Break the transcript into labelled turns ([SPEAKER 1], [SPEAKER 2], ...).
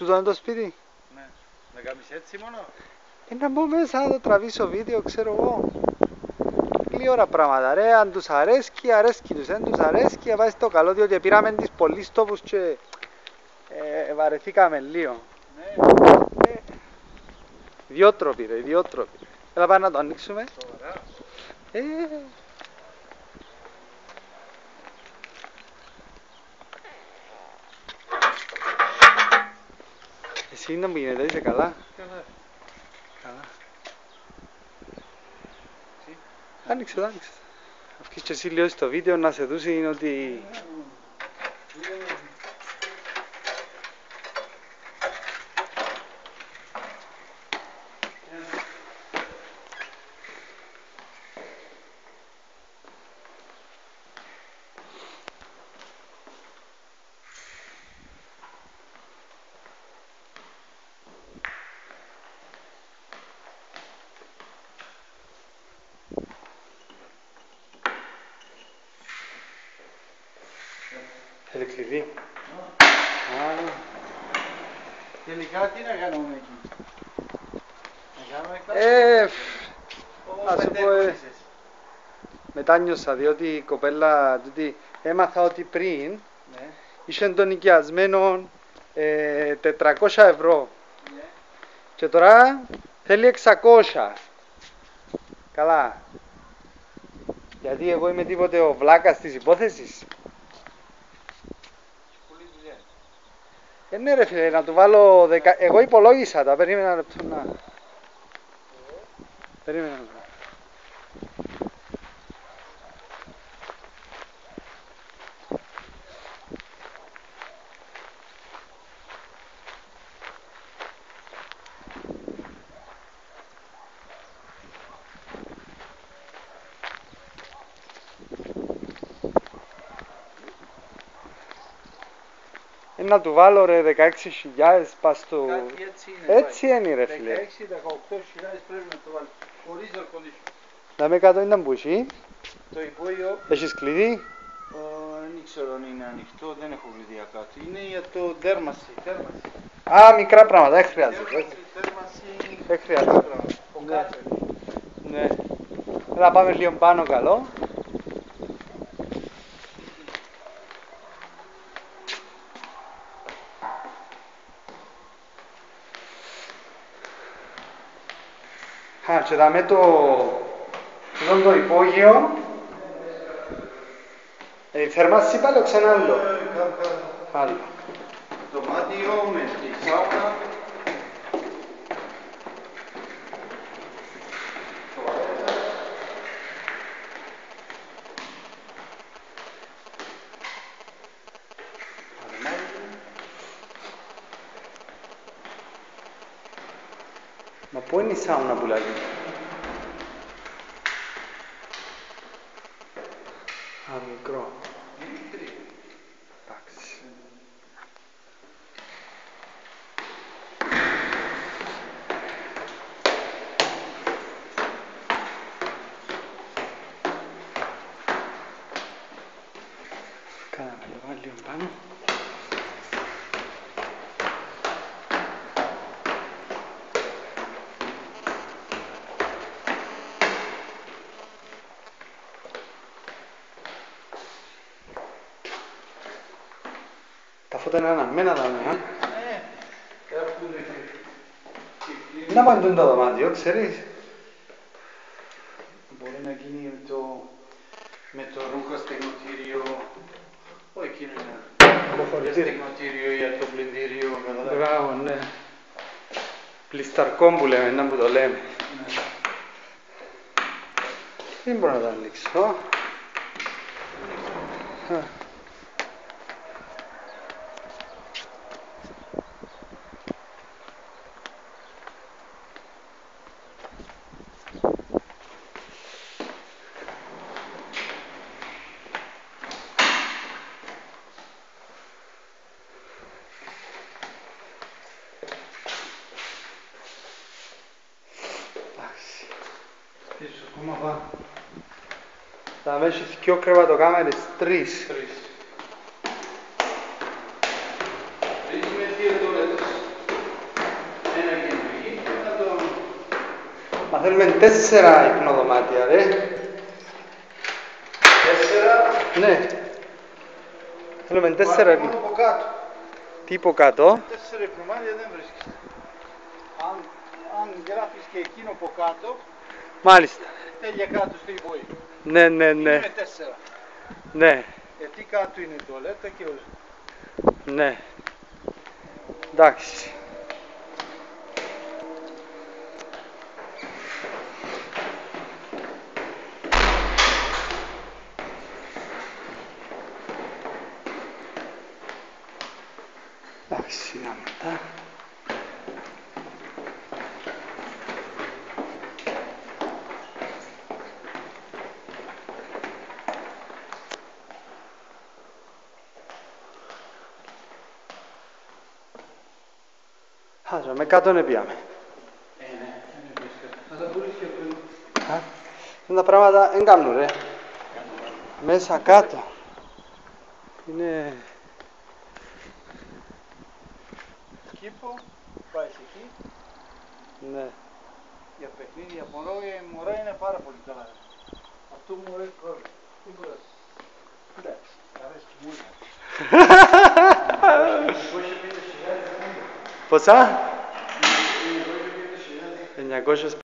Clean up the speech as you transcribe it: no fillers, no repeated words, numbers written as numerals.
[SPEAKER 1] Τούτο είναι το σπίτι.
[SPEAKER 2] Ναι. Να κάνεις έτσι μόνο.
[SPEAKER 1] Να μπω μέσα να το τραβήσω βίντεο, ξέρω εγώ. Λίγα πράγματα ρε, αν τους αρέσκει, αρέσκει τους, αν τους αρέσκει, να βάζει το καλό, διότι πήραμε τις πολλοί στόχους και βαρεθήκαμε λίγο.
[SPEAKER 2] Ναι.
[SPEAKER 1] Ιδιότροποι ρε, ιδιότροποι. Έλα πάμε να το ανοίξουμε.
[SPEAKER 2] Σοβαρά.
[SPEAKER 1] Εσύ είναι που γίνεται, είσαι καλά.
[SPEAKER 2] Καλά.
[SPEAKER 1] Καλά.
[SPEAKER 2] Εσύ.
[SPEAKER 1] Άνοιξε το, άνοιξε. Αυκείς και εσύ λίγο στο βίντεο να σε δούσει είναι ότι... Θέλει κλειδί.
[SPEAKER 2] Τελικά τι να κάνουμε εκεί. Να κάνουμε κάτι.
[SPEAKER 1] Να σου πω, μετάνιωσα διότι η κοπέλα τούτη έμαθα ότι πριν
[SPEAKER 2] Ναι.
[SPEAKER 1] είχε τον νοικιασμένο 400 ευρώ
[SPEAKER 2] Ναι.
[SPEAKER 1] και τώρα θέλει 600. Καλά. Γιατί εγώ είμαι τίποτε ο βλάκας της υπόθεσης.
[SPEAKER 2] Πολύ δουλειά.
[SPEAKER 1] Ναι ρε φίλε, να του βάλω εγώ υπολόγισα τα, περίμενα ένα λεπτό να... Περίμενα ένα λεπτό. Να του βάλω ρε 16.000 πας στο...
[SPEAKER 2] Κάτι έτσι είναι.
[SPEAKER 1] Έτσι είναι ρε φίλε.
[SPEAKER 2] 16-18 χιλιάδες πρέπει να το βάλεις. Χωρίς air condition.
[SPEAKER 1] Δάμε κάτω είναι μπουσί.
[SPEAKER 2] Το υπόγειο,
[SPEAKER 1] Έχεις κλειδί.
[SPEAKER 2] δεν ξέρω αν είναι ανοιχτό, δεν έχω κλειδιά κάτω. Είναι για το δέρμαση.
[SPEAKER 1] Α, μικρά πράγματα, δεν χρειάζεται.
[SPEAKER 2] Δέρμαση.
[SPEAKER 1] Δεν χρειάζεται.
[SPEAKER 2] Ο κάθε.
[SPEAKER 1] Ναι. Έλα πάμε λίγο πάνω καλό. Α, και δάμε το υπόγειο. Η θέρμανση πάλι ξανά άλλο. Άλλο.
[SPEAKER 2] Δωμάτιο με τη σάουνα.
[SPEAKER 1] Μα πού είναι η σάουνα που λέει. Α, μικρό. Εντάξει. Κάναμε λίγο πάνω. Τα φώτα είναι αναμμένα τα νέα. Να παντούν το δωμάτιο, ξέρεις.
[SPEAKER 2] Μπορεί να γίνει με το ρούχο στεγνοτήριο. Όχι, εκείνο είναι. Για στεγνοτήριο, για το πλυντήριο.
[SPEAKER 1] Μπράβο, ναι. Πλισταρκό που λέμε, να που το λέμε. Δεν μπορώ να το ανοίξω.
[SPEAKER 2] Πίσω, ακόμα πάνω.
[SPEAKER 1] Θα με έχεις δυο κρεβατοκάμερες, τρεις.
[SPEAKER 2] Τρεις με δύο τουαλέτες.
[SPEAKER 1] θέλουμε 4 υπνοδωμάτια, ρε.
[SPEAKER 2] 4.
[SPEAKER 1] Ναι. Θέλουμε 4
[SPEAKER 2] Μόνο από κάτω.
[SPEAKER 1] Τι από κάτω.
[SPEAKER 2] 4 υπνοδωμάτια δεν βρίσκεις. Αν γράφεις και εκείνο από κάτω,
[SPEAKER 1] Μάλιστα.
[SPEAKER 2] τέλεια κάτω στο υπόη.
[SPEAKER 1] Ναι.
[SPEAKER 2] Είναι 4.
[SPEAKER 1] Ναι.
[SPEAKER 2] Γιατί κάτω είναι η τουαλέτα και ο...
[SPEAKER 1] Ναι. Εντάξει. Εντάξει, σιγά μετά. Άζω, με κάτω δεν πήγαμε.
[SPEAKER 2] Ναι, θα τα πουλήσεις και πριν.
[SPEAKER 1] Τα πράγματα δεν κάνουν, ρε. Μέσα κάτω. Είναι...
[SPEAKER 2] Κήπο, πάει εκεί.
[SPEAKER 1] Ναι.
[SPEAKER 2] Για παιχνίδια μωρά είναι πάρα πολύ καλά. Αυτό μου αρέσει πάρα πολύ. Εντάξει, αρέσει μου.
[SPEAKER 1] Πόσα?
[SPEAKER 2] 950.000.